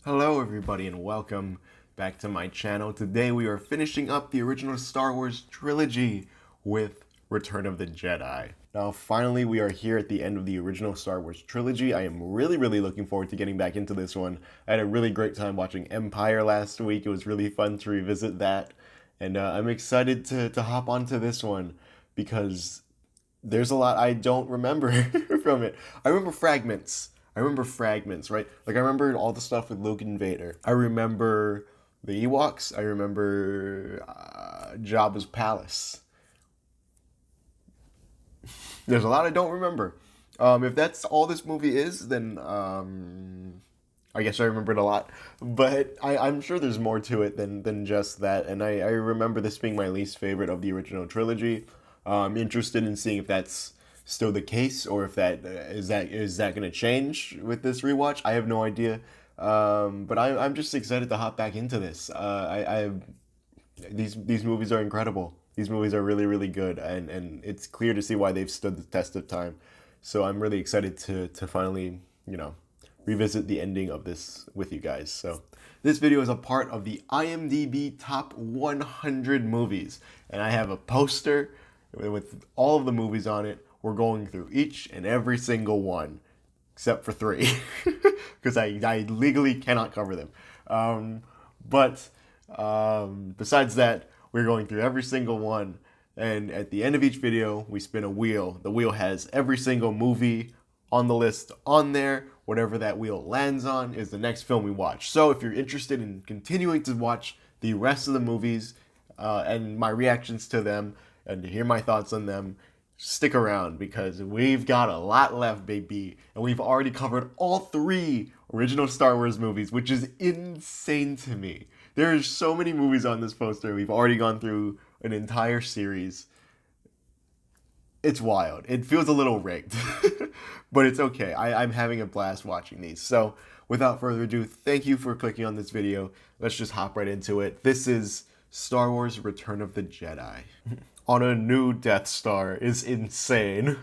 Hello everybody and welcome back to my channel. Today we are finishing up the original Star Wars trilogy with Return of the Jedi. Now finally we are here at the end of the original Star Wars trilogy. I am really looking forward to getting back into this one. I had a really great time watching Empire last week. It was really fun to revisit that. And I'm excited to hop onto this one because there's a lot I don't remember from it. I remember fragments, right? Like I remember all the stuff with Luke and Vader. I remember the Ewoks. I remember Jabba's palace. There's a lot I don't remember. If that's all this movie is, then I guess I remembered a lot. But I'm sure there's more to it than just that. And I remember this being my least favorite of the original trilogy. I'm interested in seeing if that's still the case or if that going to change with this rewatch. I have no idea. But I'm just excited to hop back into this. These movies are incredible. These movies are really good, and it's clear to see why they've stood the test of time. So I'm really excited to finally, revisit the ending of this with you guys. So this video is a part of the IMDB Top 100 Movies, and I have a poster with all of the movies on it. We're going through each and every single one, except for 3, because I legally cannot cover them. But besides that, we're going through every single one, and at the end of each video, we spin a wheel. The wheel has every single movie on the list on there. Whatever that wheel lands on is the next film we watch. So if you're interested in continuing to watch the rest of the movies and my reactions to them and to hear my thoughts on them, stick around because we've got a lot left, baby. And we've already covered all 3 original Star Wars movies, which is insane to me. There are so many movies on this poster. We've already gone through an entire series. It's wild. It feels a little rigged, but it's okay. I'm having a blast watching these. So without further ado, thank you for clicking on this video. Let's just hop right into it. This is Star Wars Return of the Jedi. On a new Death Star is insane.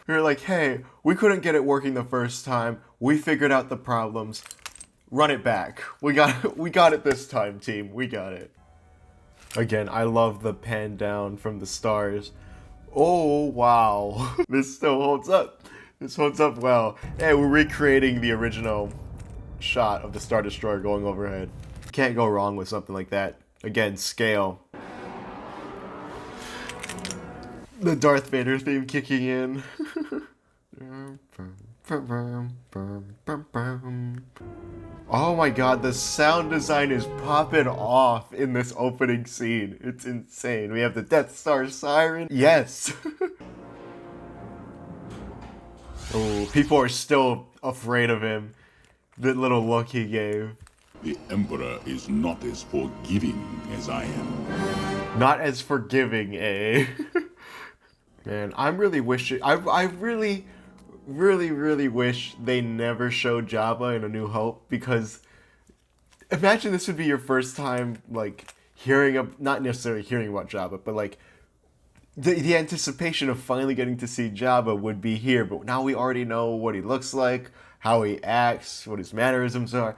You're like, hey, we couldn't get it working the first time. We figured out the problems. Run it back. We got it this time, team. We got it. Again, I love the pan down from the stars. Oh, wow. This still holds up. This holds up well. Hey, we're recreating the original shot of the Star Destroyer going overhead. Can't go wrong with something like that. Again, scale. The Darth Vader theme kicking in. Oh my god, the sound design is popping off in this opening scene. It's insane. We have the Death Star siren. Yes. Oh, people are still afraid of him. The little look he gave. The Emperor is not as forgiving as I am. Not as forgiving, eh? Man, I'm really wishing... I really wish they never showed Jabba in A New Hope, because imagine this would be your first time, like, not necessarily hearing about Jabba, but, like, the anticipation of finally getting to see Jabba would be here, but now we already know what he looks like, how he acts, what his mannerisms are.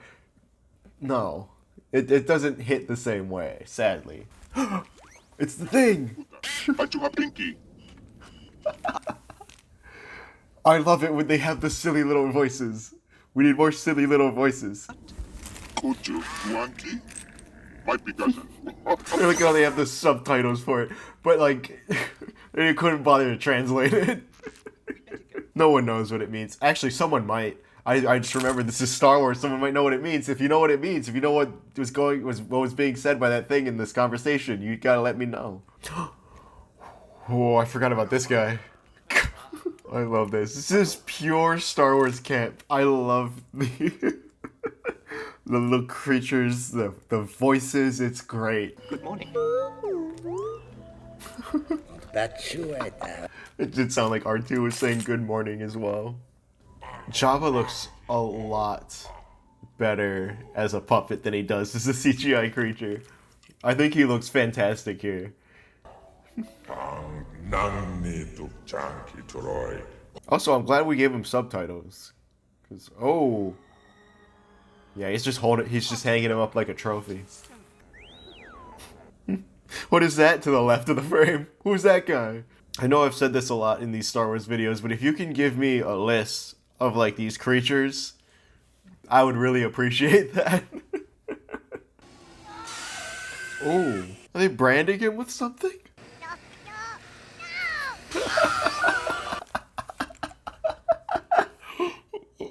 No, it doesn't hit the same way, sadly. It's the thing! I love it when they have the silly little voices. We need more silly little voices. Could you, Wanky? Might be doesn't. Look how they have the subtitles for it, but like, they couldn't bother to translate it. No one knows what it means. Actually, someone might. I just remember this is Star Wars. Someone might know what it means. If you know what it means, if you know what was being said by that thing in this conversation, you gotta let me know. Oh, I forgot about this guy. I love this. This is pure Star Wars camp. I love the little creatures, the voices. It's great. Good morning. That's you right there. It did sound like R2 was saying good morning as well. Jabba looks a lot better as a puppet than he does as a CGI creature. I think he looks fantastic here. Also, I'm glad we gave him subtitles. Cause, oh. Yeah, he's just holding. He's just hanging him up like a trophy. What is that to the left of the frame? Who's that guy? I know I've said this a lot in these Star Wars videos, but if you can give me a list of like these creatures, I would really appreciate that. Oh, are they branding him with something?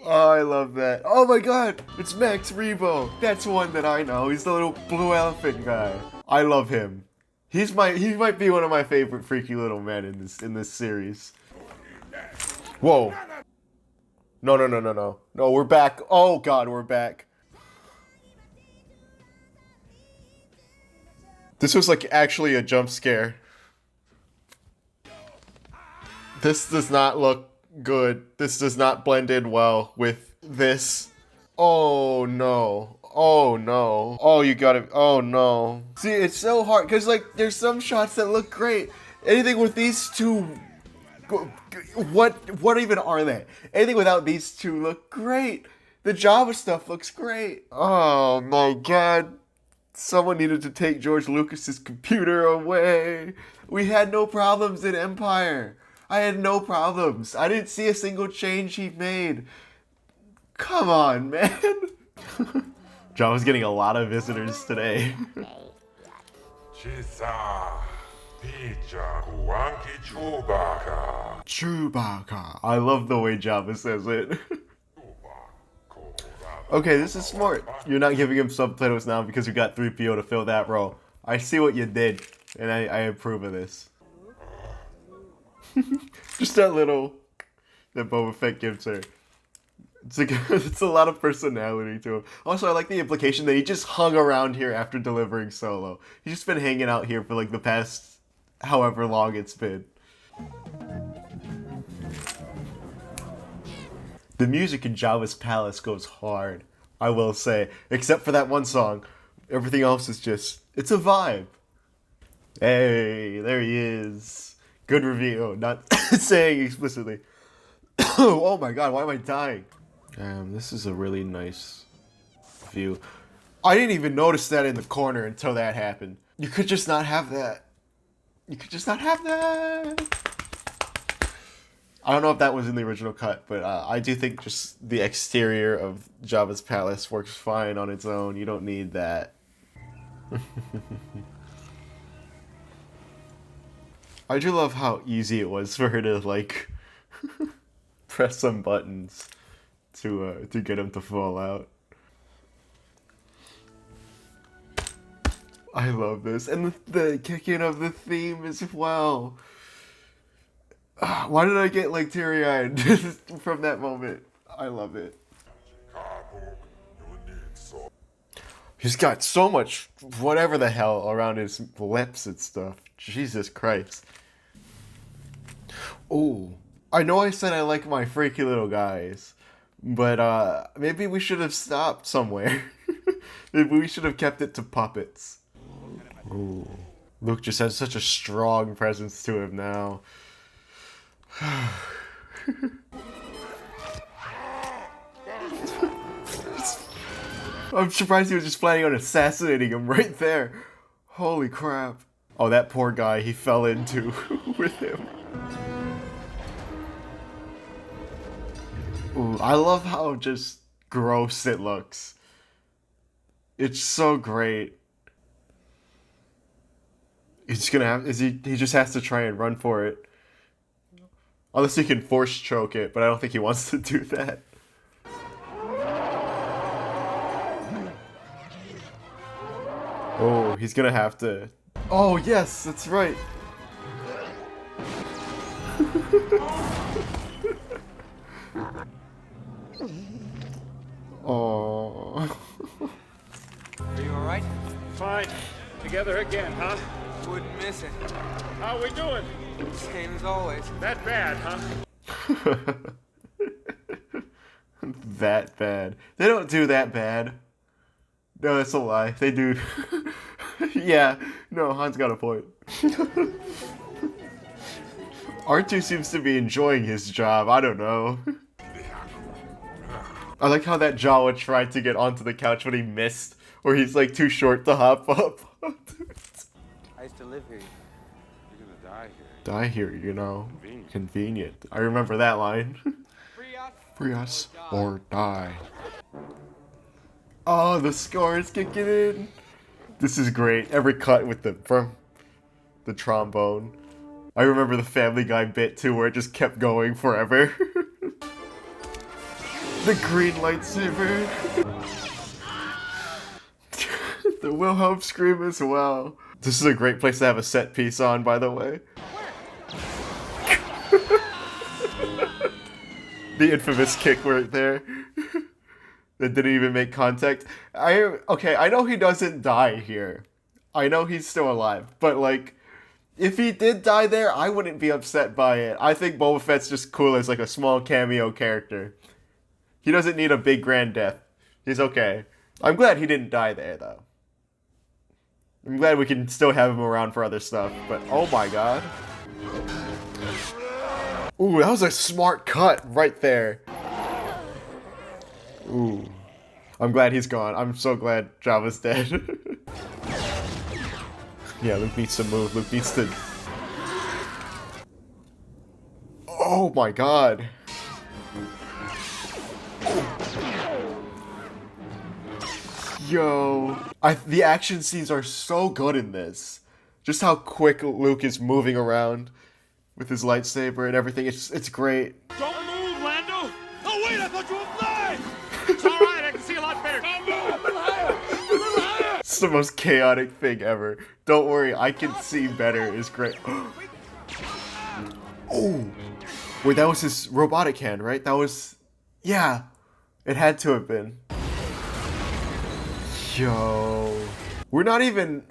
Oh, I love that. Oh my god, it's Max Rebo. That's one that I know. He's the little blue elephant guy. I love him. He might be one of my favorite freaky little men in this series. Whoa. No. No, we're back. Oh god, we're back. This was like actually a jump scare. This does not look good. This does not blend in well with this. Oh no. Oh no. Oh, you gotta. Oh no. See, it's so hard because like there's some shots that look great. Anything with these two. What even are they? Anything without these two look great. The Java stuff looks great. Oh my god. Someone needed to take George Lucas's computer away. We had no problems in Empire. I had no problems. I didn't see a single change he made. Come on, man. Java's getting a lot of visitors today. Chewbacca. I love the way Java says it. Okay, this is smart. You're not giving him subtitles now because you got 3PO to fill that role. I see what you did, and I approve of this. Just that little that Boba Fett gives her. It's a lot of personality to him. Also, I like the implication that he just hung around here after delivering Solo. He's just been hanging out here for like the past however long it's been. The music in Java's Palace goes hard, I will say. Except for that one song. Everything else is just, it's a vibe. Hey, there he is. Good review, not saying explicitly. Oh my god, why am I dying? This is a really nice view. I didn't even notice that in the corner until that happened. You could just not have that. You could just not have that. I don't know if that was in the original cut, but I do think just the exterior of Java's Palace works fine on its own. You don't need that. I do love how easy it was for her to like press some buttons to get him to fall out. I love this, and the kick-in of the theme as well. Why did I get like teary-eyed from that moment? I love it. He's got so much whatever the hell around his lips and stuff. Jesus Christ. Oh, I know I said I like my freaky little guys, but maybe we should have stopped somewhere. Maybe we should have kept it to puppets. Ooh. Luke just has such a strong presence to him now. I'm surprised he was just planning on assassinating him right there. Holy crap. Oh, that poor guy he fell into with him. Ooh, I love how just gross it looks. It's so great. He's just gonna have, he just has to try and run for it. Unless he can force choke it, but I don't think he wants to do that. Oh, he's gonna have to. Oh, yes, that's right. Oh. Are you alright? Fine. Together again, huh? Wouldn't miss it. How we doing? Same as always. That bad, huh? That bad. They don't do that bad. No, that's a lie. They do. Yeah. No, Han's got a point. R2 seems to be enjoying his job. I don't know. I like how that Jawa tried to get onto the couch, but he missed. Or he's like too short to hop up. I used to live here. You're gonna die here. Die here, you know. Convenient. I remember that line. Free us. Free us or die. Oh, the score is kicking in. This is great. Every cut with the trombone. I remember the Family Guy bit too, where it just kept going forever. The green lightsaber. The Wilhelm scream as well. This is a great place to have a set piece on, by the way. The infamous kick right there. That didn't even make contact. Okay, I know he doesn't die here. I know he's still alive, but like, if he did die there, I wouldn't be upset by it. I think Boba Fett's just cool as like a small cameo character. He doesn't need a big grand death. He's okay. I'm glad he didn't die there though. I'm glad we can still have him around for other stuff, but oh my god. Ooh, that was a smart cut right there. Ooh. I'm glad he's gone. I'm so glad Jabba's dead. Yeah, Luke needs to move. Luke needs to... Oh my god. Yo. The action scenes are so good in this. Just how quick Luke is moving around with his lightsaber and everything. It's great. Don't move, Lando! Oh, wait, I thought you were flying! It's alright, I can see a lot better. Don't move! A little higher! A little higher! It's the most chaotic thing ever. Don't worry, I can see better. It's great. Oh! Wait, that was his robotic hand, right? That was... Yeah. It had to have been. Yo. We're not even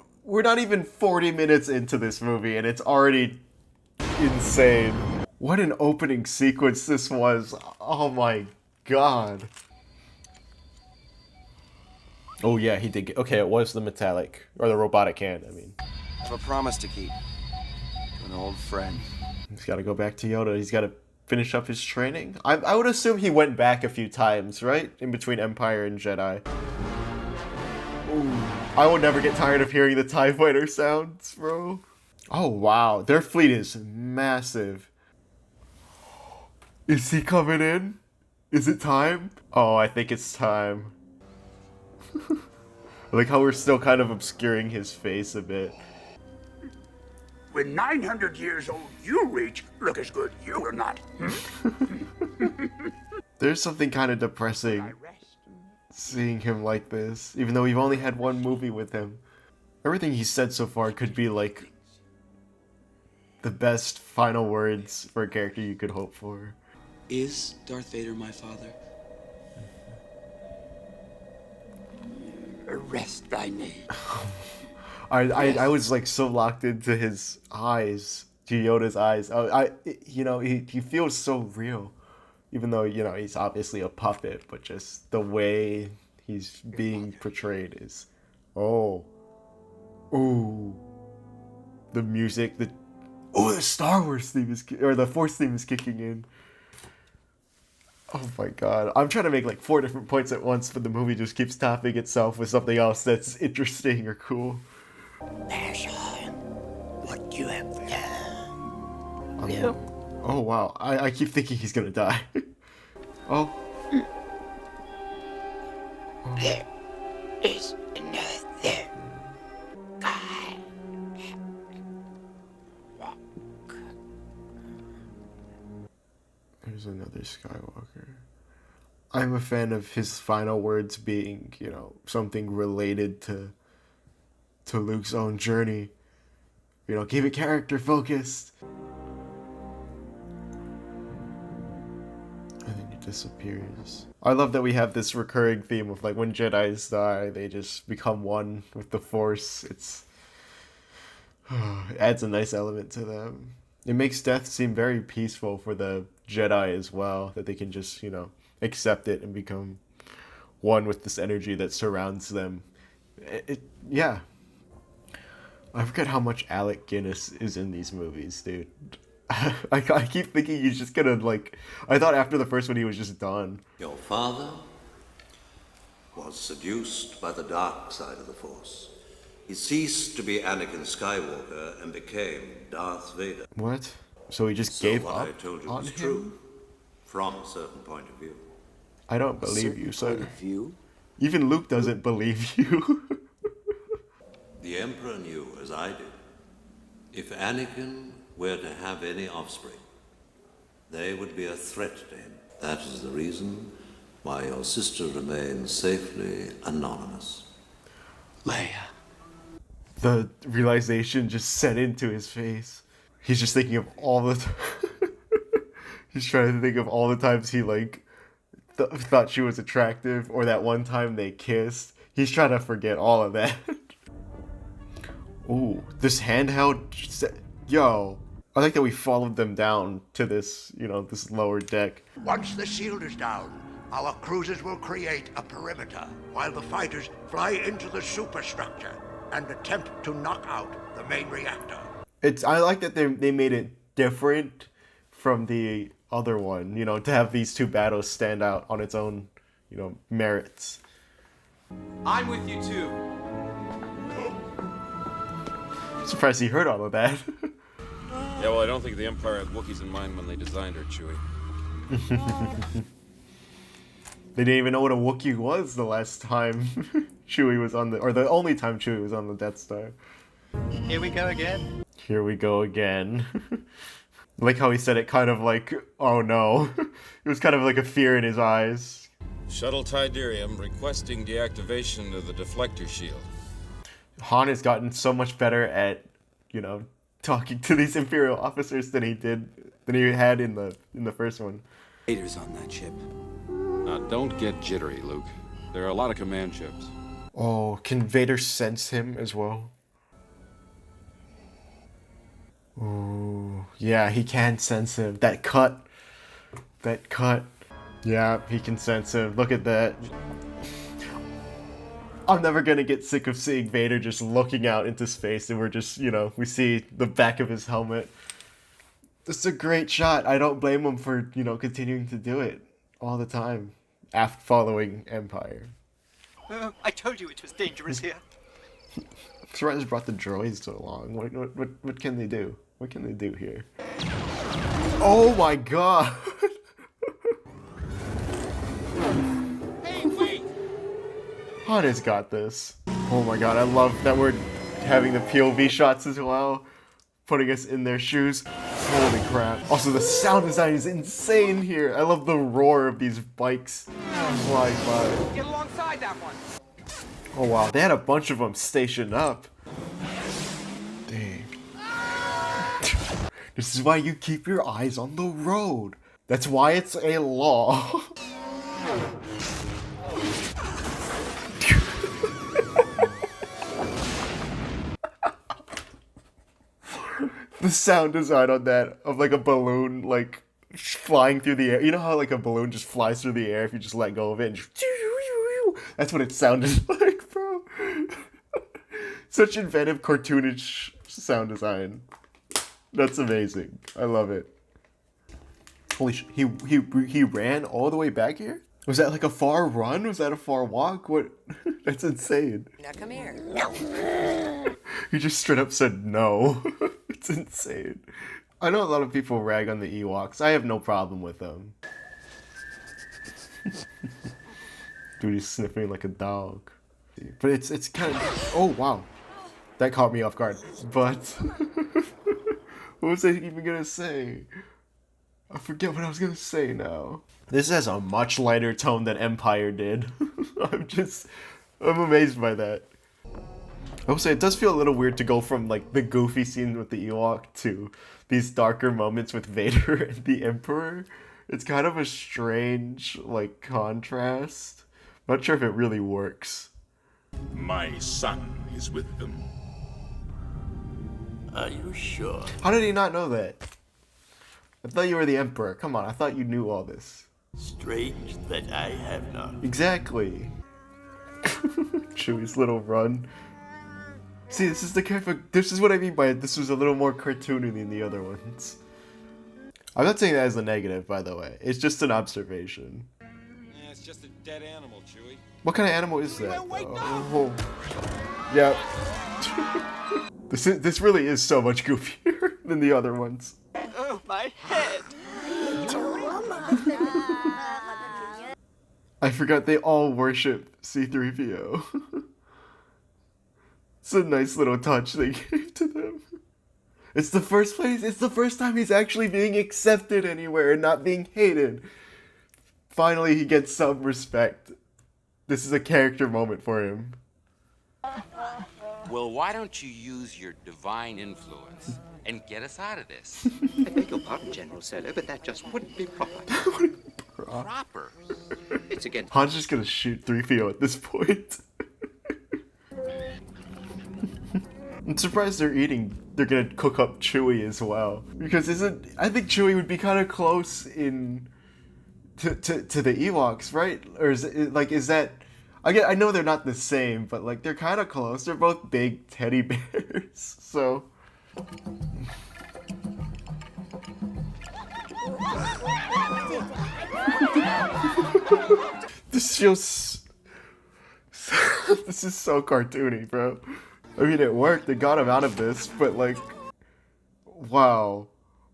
40 minutes into this movie and it's already insane. What an opening sequence this was. Oh my god. Oh yeah, he did get... Okay, it was the metallic, or the robotic hand, I mean. I have a promise to keep. To an old friend. He's gotta go back to Yoda. He's gotta finish up his training. I would assume he went back a few times, right? In between Empire and Jedi. Ooh. I will never get tired of hearing the TIE Fighter sounds, bro. Oh wow, their fleet is massive. Is he coming in? Is it time? Oh, I think it's time. I like how we're still kind of obscuring his face a bit. When 900 years old you reach, look as good you will not. There's something kind of depressing seeing him like this, even though we've only had one movie with him. Everything he said so far could be like the best final words for a character you could hope for. Is Darth Vader my father? Rest thy name. I was like so locked into his eyes, to Yoda's eyes. He feels so real, even though he's obviously a puppet. But just the way he's being portrayed is, ooh, the music, the Star Wars theme is, or the Force theme is kicking in. Oh my god. I'm trying to make like 4 different points at once, but the movie just keeps topping itself with something else that's interesting or cool. Pass on what you have done. Oh wow. I keep thinking he's gonna die. Oh. There is another guy. There's another Skywalker. I'm a fan of his final words being, something related to Luke's own journey. Keep it character focused. And then he disappears. I love that we have this recurring theme of like when Jedis die, they just become one with the Force. It adds a nice element to them. It makes death seem very peaceful for the Jedi as well, that they can just, accept it and become one with this energy that surrounds them. Yeah. I forget how much Alec Guinness is in these movies, dude. I keep thinking he's just gonna, I thought after the first one he was just done. Your father was seduced by the dark side of the Force. He ceased to be Anakin Skywalker and became Darth Vader. What? So he just So gave what up I told you on was him? true, from a certain point of view. I don't believe you, sir. Point of view? Even Luke doesn't believe you. The Emperor knew, as I did, if Anakin were to have any offspring, they would be a threat to him. That is the reason why your sister remains safely anonymous. Leia. The realization just set into his face. He's just thinking of all the he's trying to think of all the times he like thought she was attractive, or that one time they kissed. He's trying to forget all of that. Ooh, this handheld, yo. I like that we followed them down to this, you know, this lower deck. Once the shield is down, our cruisers will create a perimeter, while the fighters fly into the superstructure and attempt to knock out the main reactor. I like that they made it different from the other one, you know, to have these two battles stand out on its own, you know, merits. I'm with you too. Surprised he heard all of that. Yeah, well, I don't think the Empire had Wookiees in mind when they designed her, Chewie. They didn't even know what a Wookiee was the last time Chewie was on or the only time Chewie was on the Death Star. Here we go again. Here we go again. Like how he said it kind of like, oh no. It was kind of like a fear in his eyes. Shuttle Tidarium requesting deactivation of the deflector shield. Han has gotten so much better at, you know, talking to these Imperial officers than he had in the first one. Vader's on that ship. Now, don't get jittery, Luke. There are a lot of command ships. Oh, can Vader sense him as well? Ooh, yeah, he can sense him. That cut. Yeah, he can sense him. Look at that. I'm never gonna get sick of seeing Vader just looking out into space, and we're just, you know, we see the back of his helmet. This is a great shot. I don't blame him for, you know, continuing to do it all the time after following Empire. I told you it was dangerous here. So I just brought the droids so long. What can they do? What can they do here? Oh my god! Hey, wait! Han has got this. Oh my god, I love that we're having the POV shots as well. Putting us in their shoes. Holy crap. Also, the sound design is insane here. I love the roar of these bikes flying by. Get alongside that one. Oh wow, they had a bunch of them stationed up. Dang. This is why you keep your eyes on the road. That's why it's a law. The sound design on that, of like a balloon like flying through the air. You know how like a balloon just flies through the air if you just let go of it? And just, that's what it sounded like, bro. Such inventive, cartoonish sound design. That's amazing. I love it. Holy sh! He ran all the way back here? Was that like a far run? Was that a far walk? What? That's insane. Now come here. No. He just straight up said no. It's insane. I know a lot of people rag on the Ewoks. I have no problem with them. Dude, he's sniffing like a dog. But it's kind of... Oh, wow. That caught me off guard. But... what was I even gonna say? I forget what I was gonna say now. This has a much lighter tone than Empire did. I'm amazed by that. I will say it does feel a little weird to go from like the goofy scene with the Ewok to these darker moments with Vader and the Emperor. It's kind of a strange like contrast. I'm not sure if it really works. My son is with them. Are you sure? How did he not know that? I thought you were the Emperor. Come on, I thought you knew all this. Strange that I have not. Exactly. Chewie's little run. See, this is what I mean by it. This was a little more cartoony than the other ones. I'm not saying that as a negative, by the way. It's just an observation. Yeah, it's just a dead animal, Chewie. What kind of animal is that? Oh. Yeah. This really is so much goofier than the other ones. Oh, my head! I forgot they all worship C-3PO. It's a nice little touch they gave to them. It's the first time he's actually being accepted anywhere and not being hated. Finally, he gets some respect. This is a character moment for him. Well, why don't you use your divine influence and get us out of this? I beg your pardon, General Solo, but that just wouldn't be proper. Proper? It's against... Han's just gonna shoot 3PO at this point. I'm surprised they're gonna cook up Chewie as well. Because I think Chewie would be kind of close to the Ewoks, right? Or is that... I know they're not the same, but like they're kind of close. They're both big teddy bears, so... This feels... This is so cartoony, bro. I mean, it worked. They got him out of this, but like... Wow.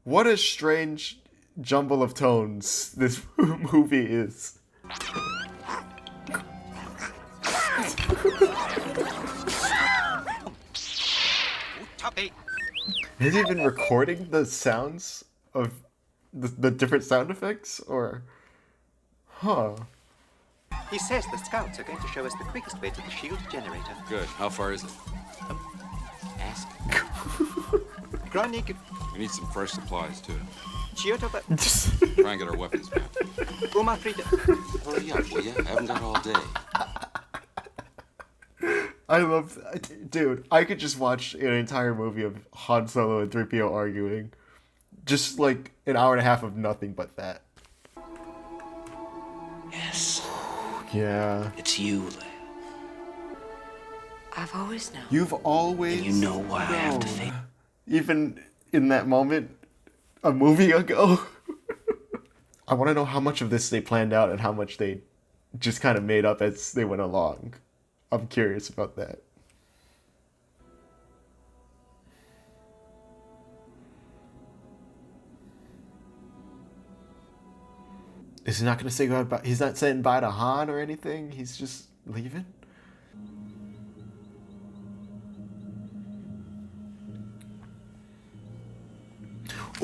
What a strange jumble of tones this movie is. Has he been recording the sounds of the different sound effects, or... Huh. He says the scouts are going to show us the quickest way to the shield generator. Good. How far is it? Ask. Ground-naked. We need some fresh supplies, too. Chiyotoba. Try and get our weapons back. Uma Frida. Hurry up, will ya? I haven't got all day. I love... Dude, I could just watch an entire movie of Han Solo and 3PO arguing. Just like an hour and a half of nothing but that. Yes. Yeah. It's you, Leia. I've always known. You've always And you know why I have to think. Even in that moment, a movie ago. I want to know how much of this they planned out and how much they just kind of made up as they went along. I'm curious about that. Is he not going to say goodbye? He's not saying bye to Han or anything? He's just leaving?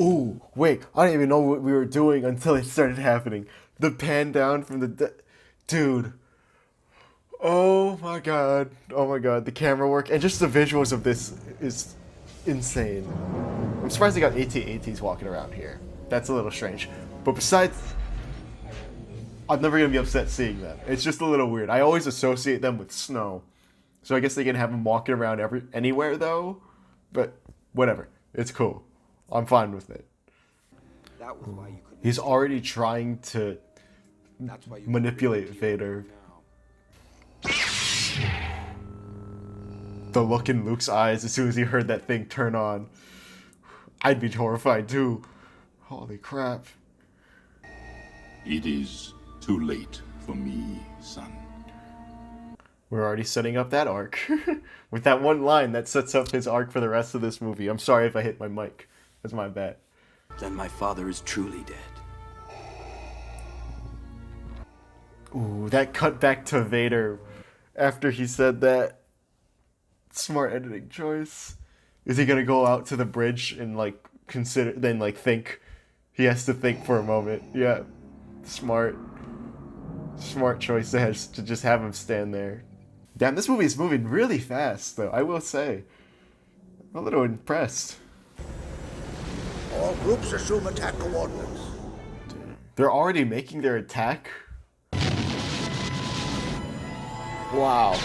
Ooh, wait. I didn't even know what we were doing until it started happening. The pan down from the... Dude. Oh my god. Oh my god. The camera work and just the visuals of this is insane. I'm surprised they got AT-ATs walking around here. That's a little strange. But besides... I'm never going to be upset seeing them. It's just a little weird. I always associate them with snow. So I guess they can have them walking around anywhere though. But whatever. It's cool. I'm fine with it. That was why you couldn't. He's already trying to manipulate Vader. The look in Luke's eyes as soon as he heard that thing turn on. I'd be horrified too. Holy crap. It is too late for me, son. We're already setting up that arc. With that one line that sets up his arc for the rest of this movie. I'm sorry if I hit my mic. That's my bad. Then my father is truly dead. Ooh, that cut back to Vader after he said that. Smart editing choice. Is he gonna go out to the bridge and like consider, then like think? He has to think for a moment. Yeah, smart choice to just have him stand there. Damn, this movie is moving really fast though. I will say, I'm a little impressed. All groups assume attack coordinates. They're already making their attack? Wow.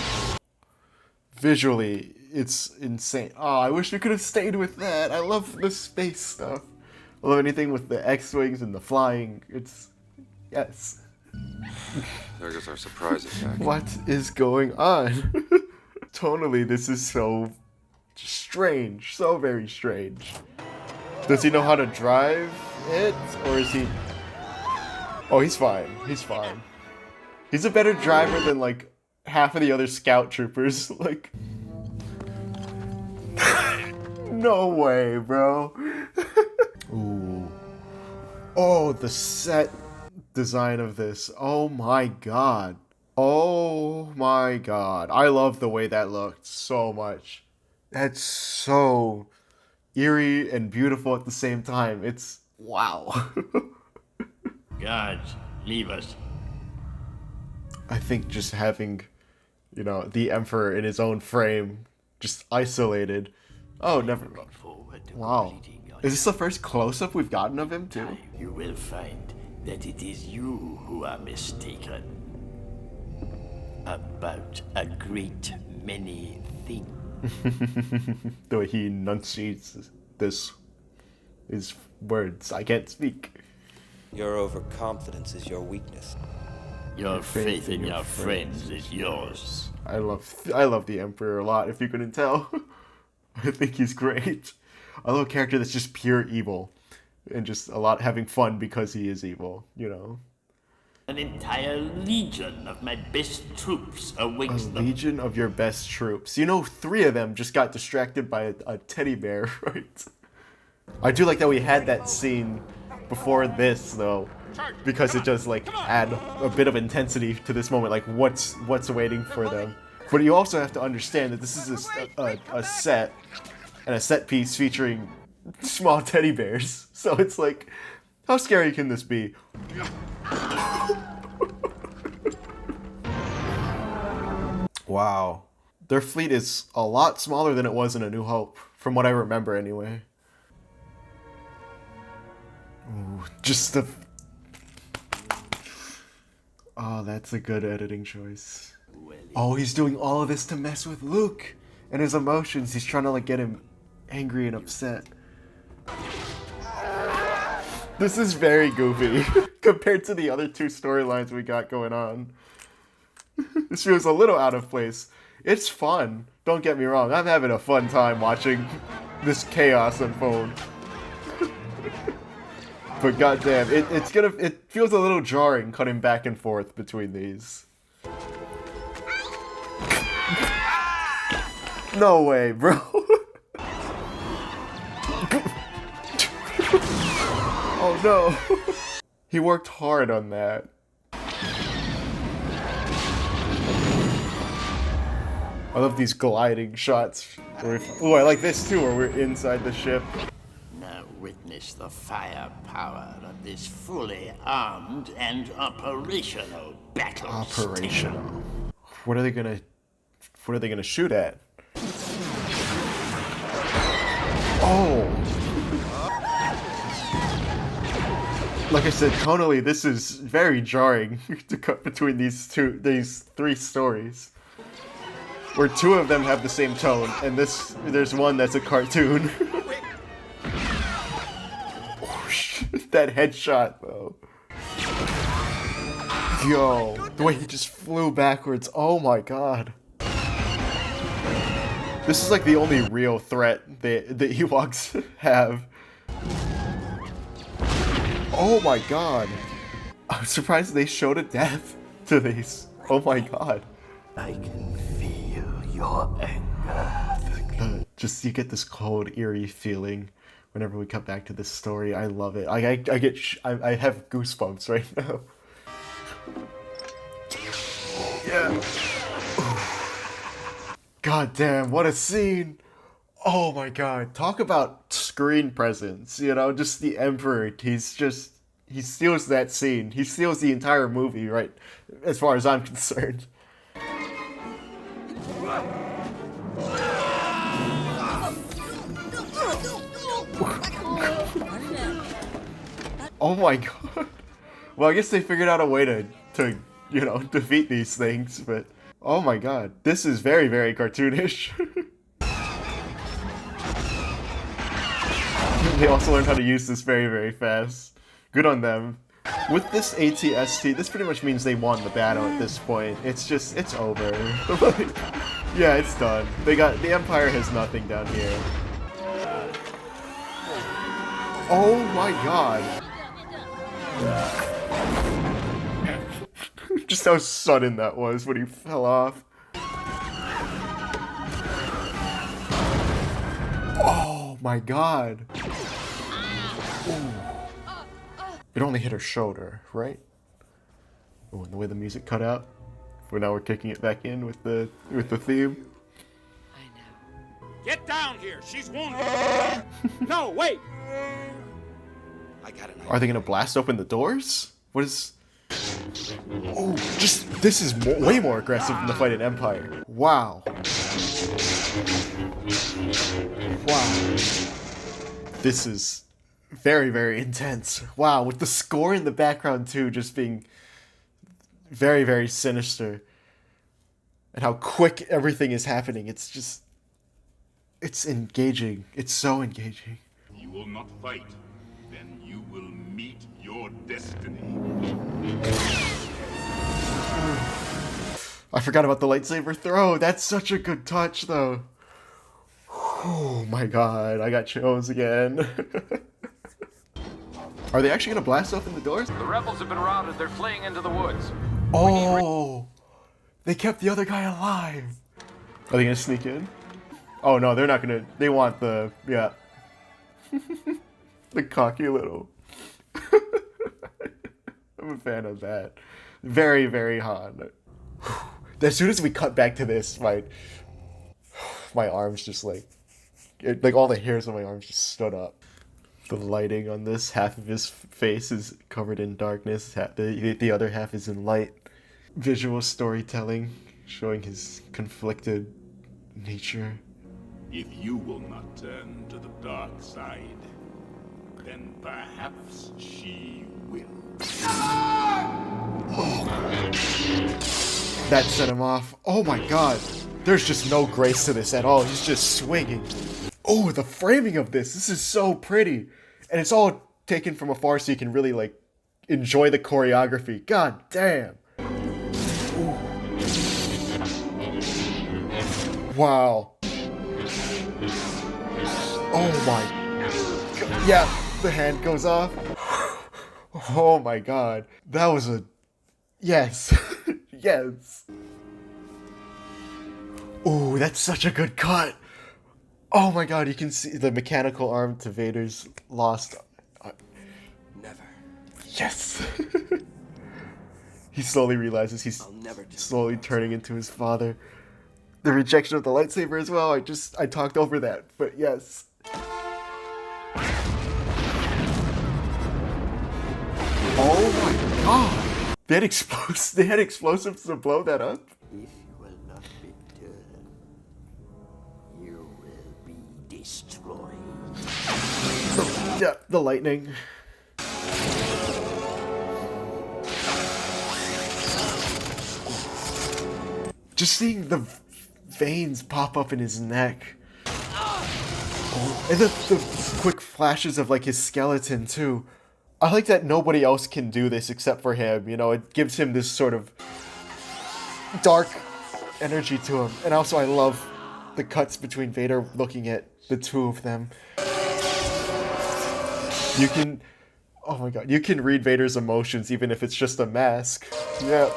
Visually, it's insane. Oh, I wish we could have stayed with that. I love the space stuff. I love anything with the X-Wings and the flying. It's... Yes. There goes our surprise attack. What is going on? Tonally, this is so strange. So very strange. Does he know how to drive it? Or is he... Oh, he's fine. He's fine. He's a better driver than like half of the other scout troopers. Like, no way, bro. Ooh. Oh, the set design of this. Oh my god. Oh my god. I love the way that looked so much. That's so eerie and beautiful at the same time. It's wow. Guards, leave us. I think just having, you know, the Emperor in his own frame, just isolated. Oh, never. Wow. Is this the first close-up we've gotten of him, too? You will find that it is you who are mistaken about a great many things. The way he enunciates his words. I can't speak. Your overconfidence is your weakness. Your faith in your friends is yours. I love the Emperor a lot, if you couldn't tell. I think he's great. I love a character that's just pure evil. And just a lot having fun because he is evil, you know. An entire legion of my best troops awaits them. A legion of your best troops. You know, 3 of them just got distracted by a teddy bear, right? I do like that we had that scene before this, though. Because it does, like, add a bit of intensity to this moment. Like, what's waiting for them. But you also have to understand that this is a set, and a set piece featuring small teddy bears. So it's like, how scary can this be? Wow. Their fleet is a lot smaller than it was in A New Hope, from what I remember anyway. Ooh, just the... Oh, that's a good editing choice. Oh, he's doing all of this to mess with Luke and his emotions. He's trying to like get him angry and upset. This is very goofy compared to the other 2 storylines we got going on. This feels a little out of place. It's fun. Don't get me wrong. I'm having a fun time watching this chaos unfold. But goddamn, it feels a little jarring cutting back and forth between these. No way, bro. Oh no. He worked hard on that. I love these gliding shots. Oh, I like this too, where we're inside the ship. Now witness the firepower of this fully armed and operational battle. Operational. What are they gonna shoot at? Oh. Like I said, tonally, this is very jarring to cut between these 3 stories. Where 2 of them have the same tone, and there's one that's a cartoon. Oh, shit. That headshot, though. Yo, the way he just flew backwards. Oh my god. This is like the only real threat that the Ewoks have. Oh my god. I'm surprised they showed a death to these. Oh my god. I can feel your anger. Just you get this cold, eerie feeling whenever we come back to this story. I love it. I have goosebumps right now. Yeah. God damn, what a scene. Oh my god. Talk about screen presence. You know, just the Emperor. He steals that scene. He steals the entire movie, right? As far as I'm concerned. Oh my god. Well, I guess they figured out a way to you know, defeat these things, but oh my god. This is very, very cartoonish. They also learned how to use this very, very fast. Good on them. With this ATST, this pretty much means they won the battle at this point. It's just, it's over. Like, yeah, it's done. The Empire has nothing down here. Oh my god. Just how sudden that was when he fell off. Oh my god. Ooh. It only hit her shoulder, right? Oh, and the way the music cut out. For now we're kicking it back in with the theme. Get down here! She's wounded! No, wait! I got an Are they gonna blast open the doors? What is... Oh, just... This is way more aggressive than the fight in Empire. Wow. Wow. This is very, very intense. Wow, with the score in the background too, just being very, very sinister. And how quick everything is happening. It's just... It's engaging. It's so engaging. You will not fight, then you will meet your destiny. I forgot about the lightsaber throw. That's such a good touch, though. Oh my god, I got chills again. Are they actually gonna blast open the doors? The rebels have been routed. They're fleeing into the woods. Oh, they kept the other guy alive. Are they gonna sneak in? Oh no, they're not gonna. They want the, yeah. The cocky little. I'm a fan of that. Very, very Han. As soon as we cut back to this, my arms just like all the hairs on my arms just stood up. The lighting on this half of his face is covered in darkness. The other half is in light. Visual storytelling showing his conflicted nature. If you will not turn to the dark side, then perhaps she will. That set him off. Oh my god. There's just no grace to this at all. He's just swinging. Oh, the framing of this. This is so pretty. And it's all taken from afar so you can really, like, enjoy the choreography. God damn. Ooh. Wow. Oh my god. Yeah, the hand goes off. Oh my god. That was a... Yes. Yes. Ooh, that's such a good cut. Oh my god, you can see the mechanical arm to Vader's lost... Never. Yes. He slowly realizes he's slowly turning into his father. The rejection of the lightsaber as well. I talked over that, but yes. Oh my god! They had explosives to blow that up? If you will not return, you will be destroyed. Yeah, the lightning. Just seeing the veins pop up in his neck. Oh, and the quick flashes of like his skeleton too. I like that nobody else can do this except for him. You know, it gives him this sort of dark energy to him. And also I love the cuts between Vader looking at the two of them. You can, oh my god, you can read Vader's emotions even if it's just a mask. Yeah.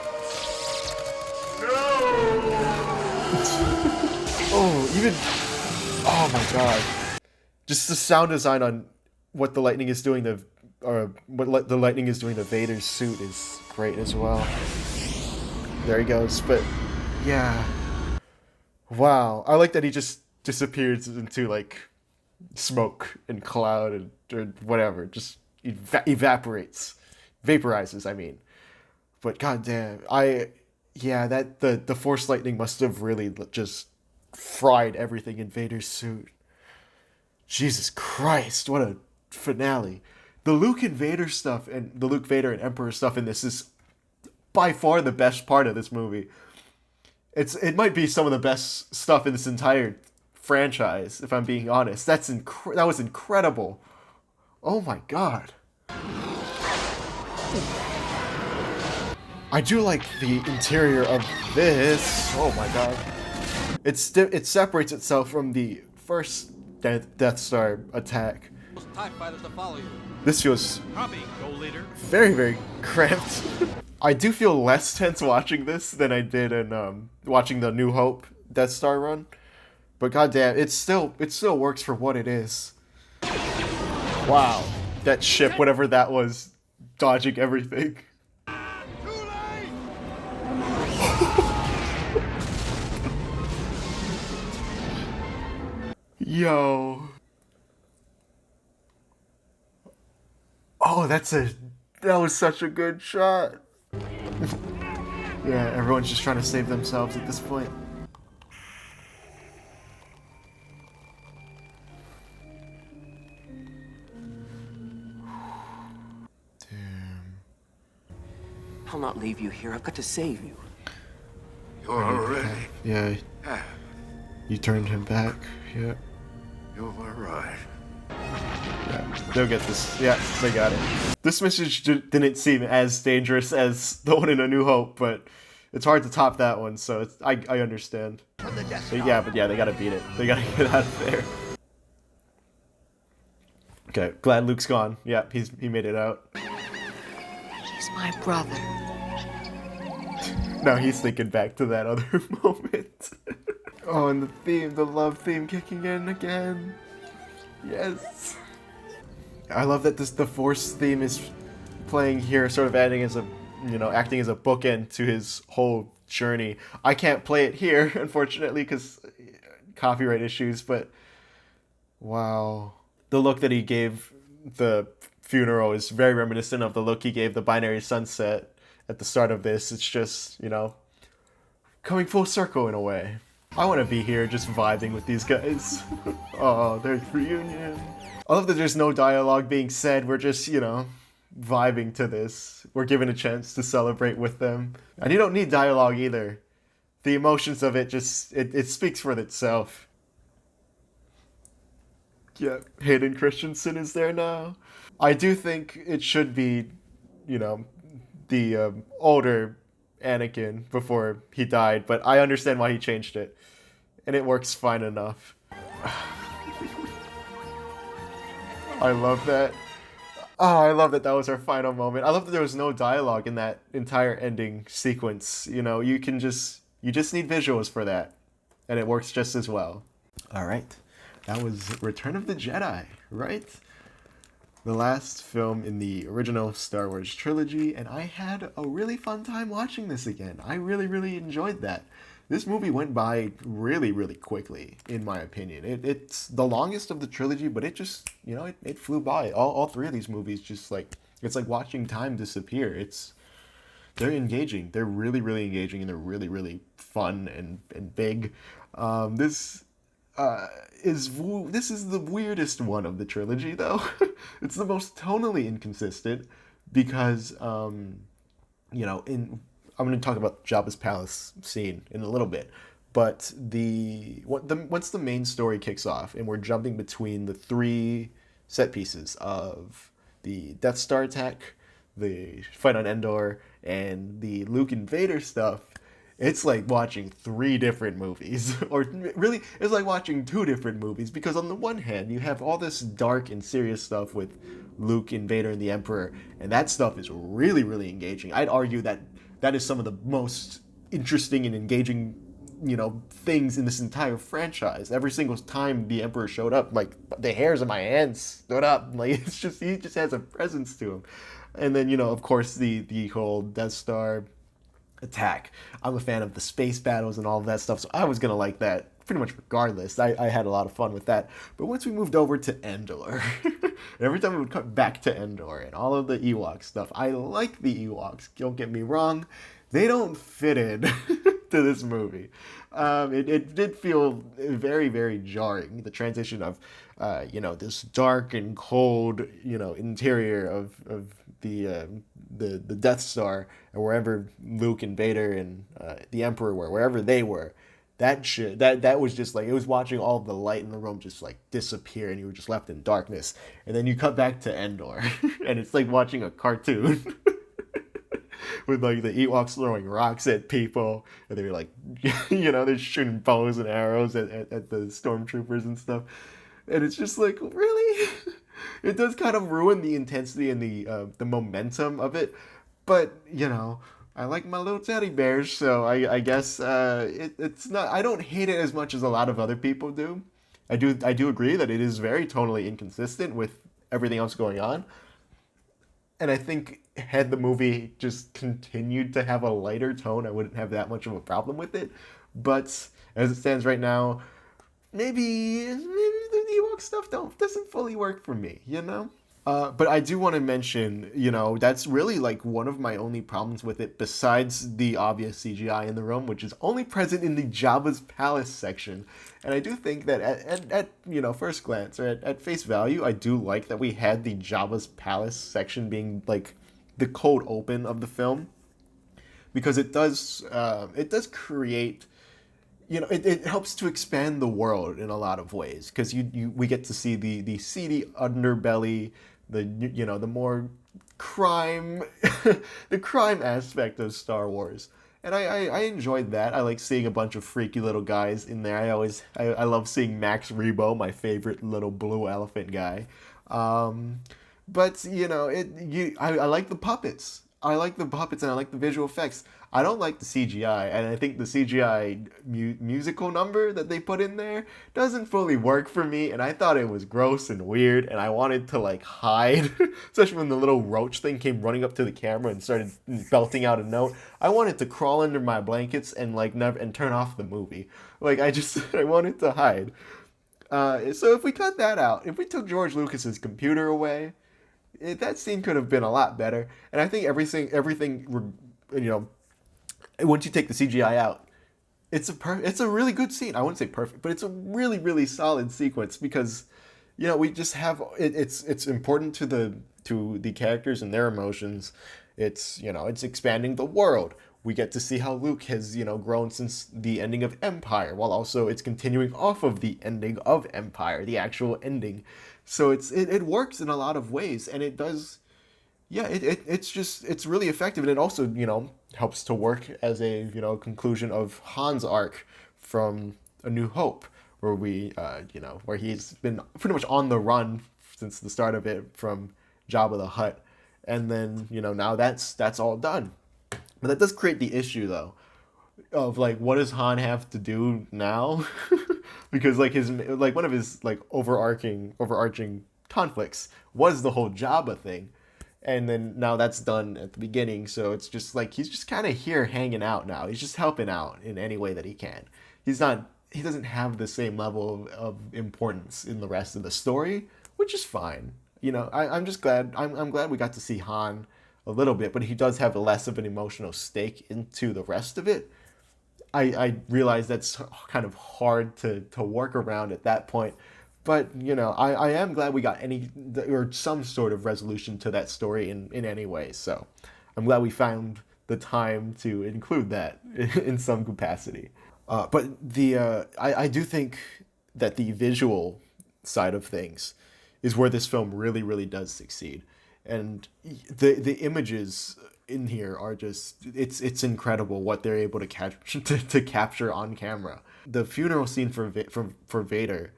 Oh, even, oh my god. Just the sound design on what the lightning is doing to, or what the lightning is doing to Vader's suit is great as well. There he goes, but yeah. Wow, I like that he just disappears into like smoke and cloud and or whatever, just evaporates, vaporizes, I mean. But goddamn, yeah, that the Force lightning must have really just fried everything in Vader's suit. Jesus Christ, what a finale. The Luke and Vader stuff and the Luke, Vader, and Emperor stuff in this is by far the best part of this movie. It might be some of the best stuff in this entire franchise, if I'm being honest. That was incredible. Oh my god. I do like the interior of this. Oh my god. It separates itself from the first Death Star attack. TIE fighters to follow you. This feels Copy, Gold Leader. very, very cramped. I do feel less tense watching this than I did in watching the New Hope Death Star run. But goddamn, it still works for what it is. Wow, that ship, whatever that was, dodging everything. Yo. Oh, that was such a good shot. Yeah, everyone's just trying to save themselves at this point. Damn. I'll not leave you here. I've got to save you. You're already. Yeah. You turned him back. Yeah. You were right. Yeah, they'll get this. Yeah, they got it. This message didn't seem as dangerous as the one in A New Hope, but it's hard to top that one, so I understand. Yeah, but yeah, they gotta beat it. They gotta get out of there. Okay, glad Luke's gone. Yeah, he made it out. He's my brother. Now he's thinking back to that other moment. Oh, and the love theme kicking in again. Yes. I love that the Force theme is playing here, sort of acting as a bookend to his whole journey. I can't play it here, unfortunately, because copyright issues, but wow. The look that he gave the funeral is very reminiscent of the look he gave the Binary Sunset at the start of this. It's just, coming full circle in a way. I want to be here just vibing with these guys. Oh, there's reunion. I love that there's no dialogue being said. We're just, vibing to this. We're given a chance to celebrate with them. And you don't need dialogue either. The emotions of it it speaks for itself. Yeah, Hayden Christensen is there now. I do think it should be, the older Anakin before he died, but I understand why he changed it. And it works fine enough. I love that. Oh, I love that was our final moment. I love that there was no dialogue in that entire ending sequence. You just need visuals for that. And it works just as well. All right. That was Return of the Jedi, right? The last film in the original Star Wars trilogy, and I had a really fun time watching this again. I really, really enjoyed that. This movie went by really, really quickly, in my opinion. It's the longest of the trilogy, but it just, it flew by. All three of these movies it's like watching time disappear. They're engaging. They're really, really engaging, and they're really, really fun and big. This is the weirdest one of the trilogy, though. It's the most tonally inconsistent because, I'm going to talk about Jabba's palace scene in a little bit, but once the main story kicks off and we're jumping between the three set pieces of the Death Star attack, the fight on Endor, and the Luke and Vader stuff, it's like watching three different movies, or really, it's like watching two different movies, because on the one hand, you have all this dark and serious stuff with Luke and Vader and the Emperor, and that stuff is really, really engaging. I'd argue that is some of the most interesting and engaging, things in this entire franchise. Every single time the Emperor showed up, like, the hairs on my hands stood up. Like, he just has a presence to him. And then, of course, the whole Death Star attack. I'm a fan of the space battles and all of that stuff, so I was gonna like that pretty much regardless. I had a lot of fun with that. But once we moved over to Endor, every time we would come back to Endor and all of the Ewok stuff, I like the Ewoks, don't get me wrong. They don't fit in to this movie. It did feel very, very jarring, the transition of, this dark and cold, interior of the Death Star, and wherever Luke and Vader and the Emperor were, wherever they were, that was just like, it was watching all of the light in the room just like disappear, and you were just left in darkness. And then you cut back to Endor, and it's like watching a cartoon. With like the Ewoks throwing rocks at people, and they're like, they're shooting bows and arrows at the stormtroopers and stuff. And it's just like, really? It does kind of ruin the intensity and the momentum of it. But, you know, I like my little teddy bears, so I guess it's not. I don't hate it as much as a lot of other people do. I do agree that it is very tonally inconsistent with everything else going on. And I think had the movie just continued to have a lighter tone, I wouldn't have that much of a problem with it. But as it stands right now, maybe the Ewok stuff doesn't fully work for me, you know? But I do want to mention, you know, that's really like one of my only problems with it, besides the obvious CGI in the room, which is only present in the Jabba's Palace section. And I do think that at you know, first glance, or at face value, I do like that we had the Jabba's Palace section being like the cold open of the film, because it does create, you know, it helps to expand the world in a lot of ways, because we get to see the seedy underbelly, you know, the more crime the crime aspect of Star Wars. And I enjoyed that. I like seeing a bunch of freaky little guys in there. I love seeing Max Rebo, my favorite little blue elephant guy. But you know, I like the puppets. I like the puppets and I like the visual effects. I don't like the CGI, and I think the CGI musical number that they put in there doesn't fully work for me, and I thought it was gross and weird, and I wanted to like hide, especially when the little roach thing came running up to the camera and started belting out a note. I wanted to crawl under my blankets and like never and turn off the movie. Like I wanted to hide. So if we cut that out, if we took George Lucas's computer away, that scene could have been a lot better. And I think everything, you know, once you take the CGI out, it's a really good scene. I wouldn't say perfect, but it's a really, really solid sequence, because, you know, we just have it's important to the characters and their emotions. It's, you know, it's expanding the world. We get to see how Luke has, you know, grown since the ending of Empire, while also it's continuing off of the ending of Empire, the actual ending. So it works in a lot of ways, and it does. Yeah, it's really effective, and it also, you know, helps to work as a, you know, conclusion of Han's arc from A New Hope, where where he's been pretty much on the run since the start of it from Jabba the Hutt, and then, you know, now that's all done. But that does create the issue, though, of like, what does Han have to do now? Because like one of his like overarching conflicts was the whole Jabba thing. And then now that's done at the beginning, so it's just like he's just kind of here hanging out now. He's just helping out in any way that he can. He doesn't have the same level of importance in the rest of the story, which is fine. You know, I'm just glad I'm glad we got to see Han a little bit, but he does have less of an emotional stake into the rest of it. I realize that's kind of hard to work around at that point. But, you know, I am glad we got some sort of resolution to that story in any way. So I'm glad we found the time to include that in some capacity. But I do think that the visual side of things is where this film really, really does succeed. And the images in here are just, it's incredible what they're able to capture on camera. The funeral scene for Vader,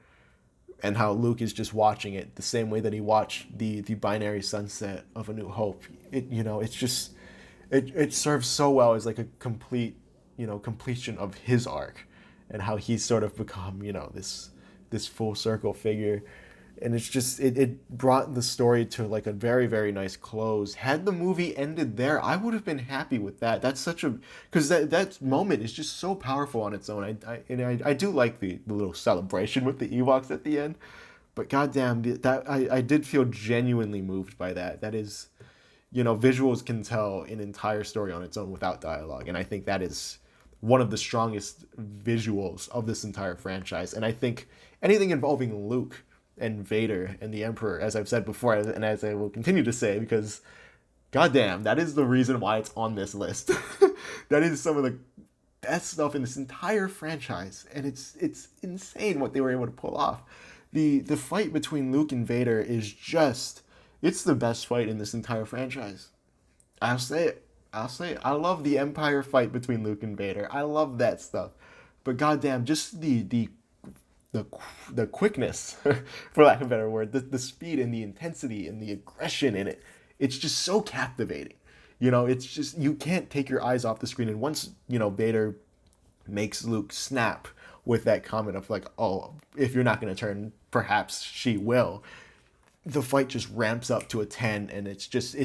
and how Luke is just watching it the same way that he watched the binary sunset of A New Hope. It serves so well as like a complete, you know, completion of his arc, and how he's sort of become, you know, this full circle figure. And it's just, it brought the story to like a very, very nice close. Had the movie ended there, I would have been happy with that. That's because that moment is just so powerful on its own. I do like the little celebration with the Ewoks at the end, but goddamn, I did feel genuinely moved by that. That is, you know, visuals can tell an entire story on its own without dialogue, and I think that is one of the strongest visuals of this entire franchise. And I think anything involving Luke and Vader and the Emperor, as I've said before, and as I will continue to say, because goddamn, that is the reason why it's on this list. That is some of the best stuff in this entire franchise, and it's insane what they were able to pull off. The fight between Luke and Vader is just, it's the best fight in this entire franchise. I'll say it. I love the Empire fight between Luke and Vader. I love that stuff. But goddamn, just the quickness, for lack of a better word, the speed and the intensity and the aggression in it, it's just so captivating. You know, it's just, you can't take your eyes off the screen. And once, you know, Vader makes Luke snap with that comment of like, oh, if you're not going to turn, perhaps she will, the fight just ramps up to a 10, and it's just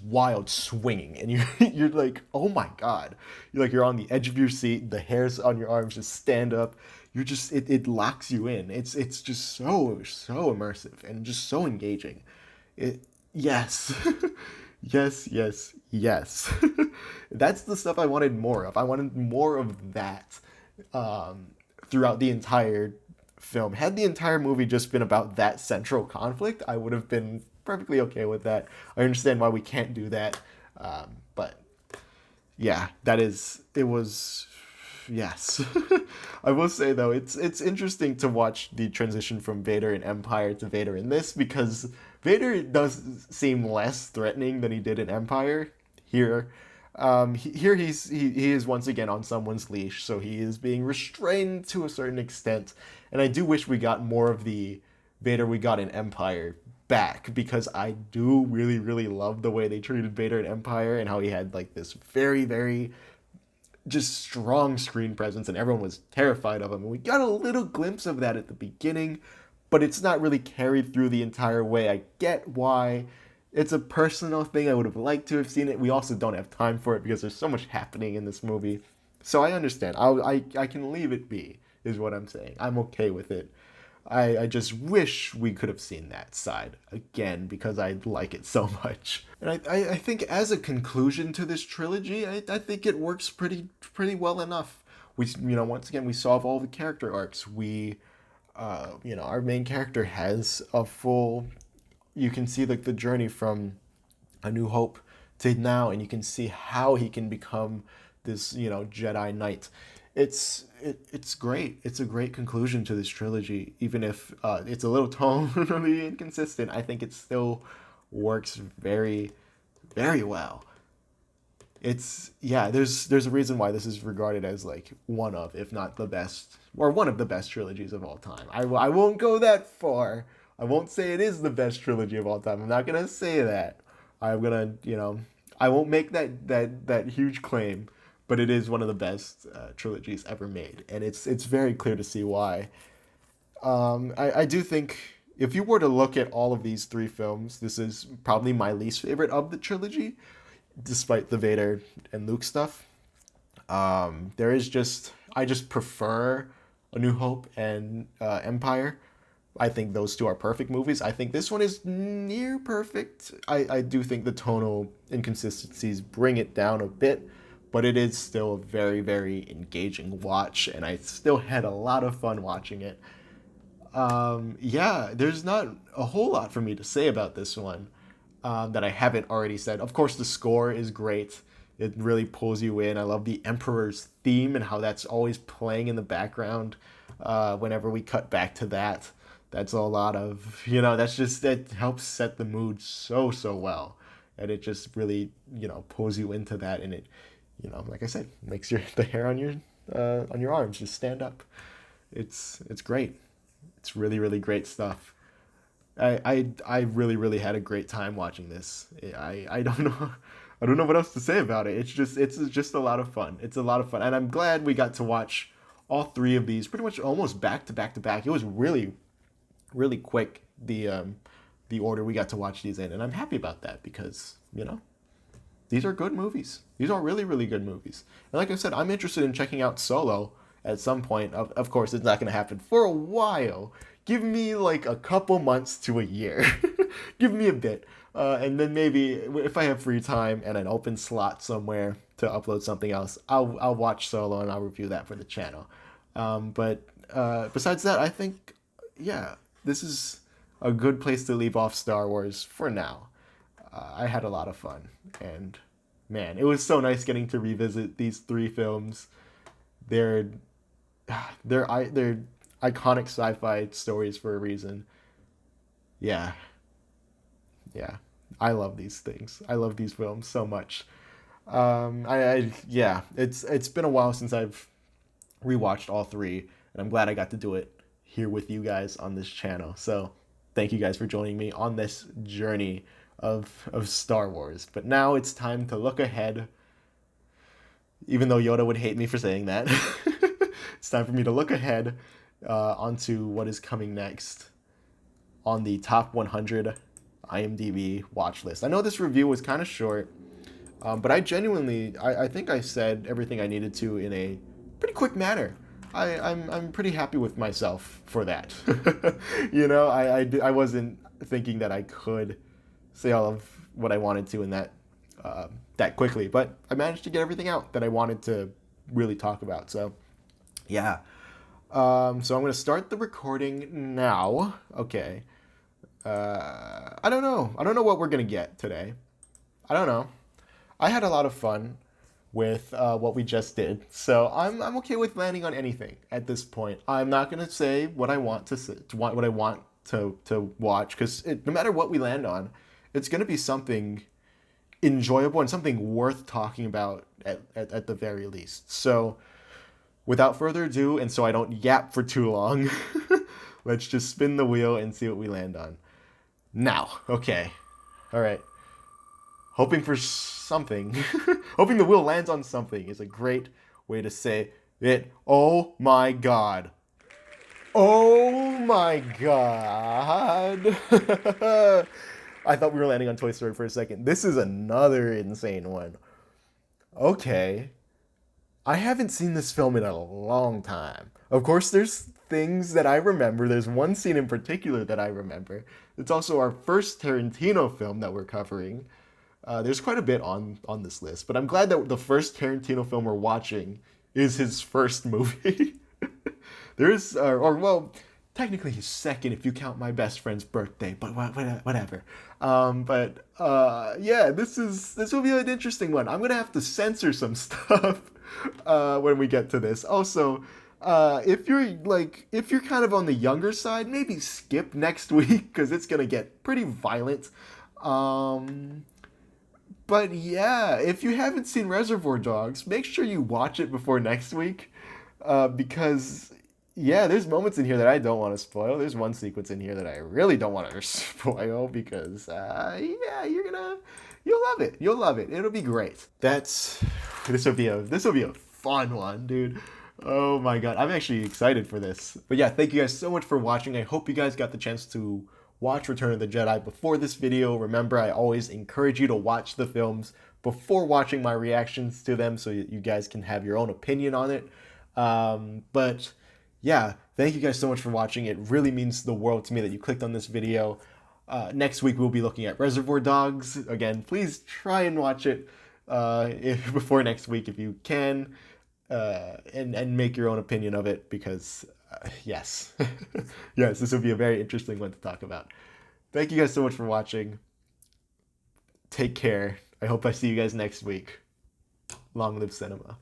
wild swinging, and you're like, oh my god, you're on the edge of your seat, the hairs on your arms just stand up. You're just, it locks you in. It's just so immersive and just so engaging. Yes. Yes. That's the stuff I wanted more of. I wanted more of that throughout the entire film. Had the entire movie just been about that central conflict, I would have been perfectly okay with that. I understand why we can't do that, but yeah, it was, yes. I will say though, it's interesting to watch the transition from Vader in Empire to Vader in this, because Vader does seem less threatening than he did in Empire. Here, he is once again on someone's leash, so he is being restrained to a certain extent. And I do wish we got more of the Vader we got in Empire back, because I do really, really love the way they treated Vader in Empire, and how he had like this very, very just strong screen presence, and everyone was terrified of him. And we got a little glimpse of that at the beginning, but it's not really carried through the entire way. I get why. It's a personal thing. I would have liked to have seen it. We also don't have time for it because there's so much happening in this movie. So I understand. I can leave it be, is what I'm saying. I'm okay with it. I just wish we could have seen that side again, because I like it so much. And I think as a conclusion to this trilogy, I think it works pretty well enough. We, you know, once again, we solve all the character arcs. We, you know, our main character has a full, you can see like the journey from A New Hope to now, and you can see how he can become this, you know, Jedi Knight. It's great. It's a great conclusion to this trilogy, even if it's a little tonally inconsistent. I think it still works very, very well. It's, yeah, there's a reason why this is regarded as like one of, if not the best, or one of the best trilogies of all time. I won't go that far. I won't say it is the best trilogy of all time. I'm not gonna say that. I'm gonna, you know, I won't make that huge claim, but it is one of the best trilogies ever made, and it's very clear to see why. I do think if you were to look at all of these three films, this is probably my least favorite of the trilogy, despite the Vader and Luke stuff. There is just, I just prefer A New Hope and Empire. I think those two are perfect movies. I think this one is near perfect. I do think the tonal inconsistencies bring it down a bit, but it is still a very, very engaging watch, and I still had a lot of fun watching it. Yeah, there's not a whole lot for me to say about this one that I haven't already said. Of course, the score is great. It really pulls you in. I love the Emperor's theme and how that's always playing in the background whenever we cut back to that. That's a lot of, you know, that helps set the mood so well. And it just really, you know, pulls you into that, and it, you know, like I said, makes the hair on your arms just stand up. It's great. It's really, really great stuff. I really had a great time watching this. I don't know what else to say about it. It's just a lot of fun. It's a lot of fun, and I'm glad we got to watch all three of these pretty much almost back to back to back. It was really quick, the order we got to watch these in, and I'm happy about that, because, you know, these are good movies. These are really, really good movies. And like I said, I'm interested in checking out Solo at some point. Of course, it's not going to happen for a while. Give me like a couple months to a year. Give me a bit. And then maybe if I have free time and an open slot somewhere to upload something else, I'll watch Solo and I'll review that for the channel. But besides that, I think, yeah, this is a good place to leave off Star Wars for now. I had a lot of fun, and man, it was so nice getting to revisit these three films. They're iconic sci-fi stories for a reason. Yeah, I love these things. I love these films so much. Yeah, it's been a while since I've rewatched all three, and I'm glad I got to do it here with you guys on this channel. So thank you guys for joining me on this journey of Star Wars. But now it's time to look ahead. Even though Yoda would hate me for saying that, it's time for me to look ahead onto what is coming next on the top 100 IMDb watch list. I know this review was kind of short, but I genuinely, I think I said everything I needed to in a pretty quick manner. I'm pretty happy with myself for that. You know, I wasn't thinking that I could say all of what I wanted to in that quickly, but I managed to get everything out that I wanted to really talk about. So yeah, so I'm gonna start the recording now. Okay. I don't know what we're gonna get today. I don't know. I had a lot of fun with what we just did, so I'm okay with landing on anything at this point. I'm not gonna say what I want to say, what I want to watch, because no matter what we land on, it's gonna be something enjoyable and something worth talking about at the very least. So without further ado, and so I don't yap for too long, let's just spin the wheel and see what we land on. Now, okay. All right. Hoping for something. Hoping the wheel lands on something is a great way to say it. Oh my God. Oh my God. I thought we were landing on Toy Story for a second. This is another insane one. Okay. I haven't seen this film in a long time. Of course, there's things that I remember. There's one scene in particular that I remember. It's also our first Tarantino film that we're covering. There's quite a bit on this list, but I'm glad that the first Tarantino film we're watching is his first movie. There's, well, technically his second if you count My Best Friend's Birthday, but whatever. Yeah, this will be an interesting one. I'm gonna have to censor some stuff when we get to this. Also, if you're kind of on the younger side, maybe skip next week because it's gonna get pretty violent. But yeah, if you haven't seen Reservoir Dogs, make sure you watch it before next week, because yeah, there's moments in here that I don't want to spoil. There's one sequence in here that I really don't want to spoil because yeah, you'll love it. You'll love it. It'll be great. This will be a fun one, dude. Oh my God, I'm actually excited for this. But yeah, thank you guys so much for watching. I hope you guys got the chance to watch Return of the Jedi before this video. Remember, I always encourage you to watch the films before watching my reactions to them so you guys can have your own opinion on it. But yeah, thank you guys so much for watching. It really means the world to me that you clicked on this video. Next week, we'll be looking at Reservoir Dogs. Again, please try and watch it before next week if you can, and make your own opinion of it because, yes. Yes, this will be a very interesting one to talk about. Thank you guys so much for watching. Take care. I hope I see you guys next week. Long live cinema.